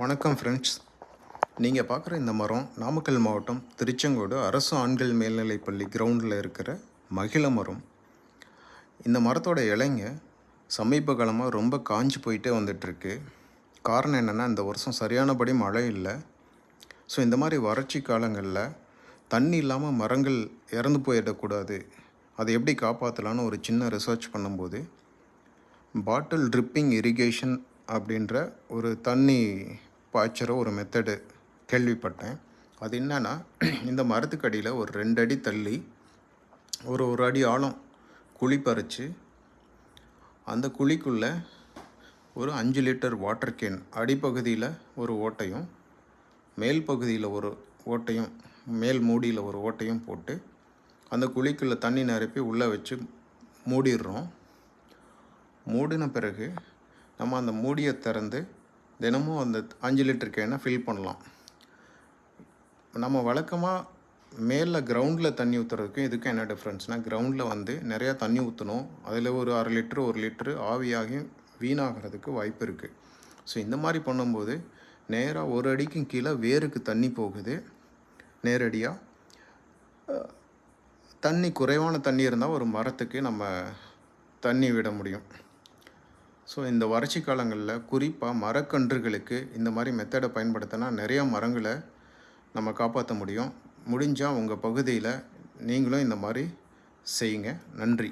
வணக்கம் ஃப்ரெண்ட்ஸ். நீங்கள் பார்க்குற இந்த மரம் நாமக்கல் மாவட்டம் திருச்செங்கோடு அரசு ஆண்கள் மேல்நிலைப்பள்ளி கிரவுண்டில் இருக்கிற மகிழ மரம். இந்த மரத்தோட இலைங்க சமீப காலமாக ரொம்ப காஞ்சி போயிட்டே வந்துட்டுருக்கு. காரணம் என்னென்னா, இந்த வருஷம் சரியானபடி மழை இல்லை. ஸோ இந்த மாதிரி வறட்சி காலங்களில் தண்ணி இல்லாமல் மரங்கள் இறந்து போயிடக்கூடாது, அதை எப்படி காப்பாற்றலான்னு ஒரு சின்ன ரிசர்ச் பண்ணும்போது பாட்டில் ட்ரிப்பிங் இரிகேஷன் அப்படின்ற ஒரு தண்ணி பாய்ச்சுற ஒரு மெத்தடு கேள்விப்பட்டேன். அது என்னன்னா, இந்த மரத்துக்கடியில் ஒரு 2 அடி தள்ளி ஒரு அடி ஆழம் குழி பறித்து அந்த குழிக்குள்ளே ஒரு 5 லிட்டர் வாட்டர் கேன் அடிப்பகுதியில் ஒரு ஓட்டையும் மேல் பகுதியில் ஒரு ஓட்டையும் மேல் மூடியில் ஒரு ஓட்டையும் போட்டு அந்த குழிக்குள்ளே தண்ணி நிரப்பி உள்ளே வச்சு மூடிடுறோம். மூடின பிறகு நம்ம அந்த மூடியை திறந்து தினமும் அந்த 5 லிட்டர் கேனை ஃபில் பண்ணலாம். நம்ம வழக்கமாக மேலே கிரவுண்டில் தண்ணி ஊற்றுறதுக்கும் இதுக்கும் என்ன டிஃப்ரென்ஸ்னால், கிரவுண்டில் நிறையா தண்ணி ஊற்றணும். அதில் ஒரு 1/2 லிட்ரு 1 லிட்ரு ஆவியாகி வீணாகிறதுக்கு வாய்ப்பு இருக்குது. ஸோ இந்த மாதிரி பண்ணும்போது நேராக 1 அடிக்கும் கீழே வேருக்கு தண்ணி போகுது. நேரடியாக தண்ணி குறைவான தண்ணி இருந்தால் ஒரு மரத்துக்கு நம்ம தண்ணி விட முடியும். ஸோ இந்த வறட்சி காலங்களில் குறிப்பாக மரக்கன்றுகளுக்கு இந்த மாதிரி மெத்தடை பயன்படுத்தினா நிறையா மரங்களை நம்ம காப்பாற்ற முடியும். முடிஞ்சால் உங்கள் பகுதியில் நீங்களும் இந்த மாதிரி செய்யுங்க. நன்றி.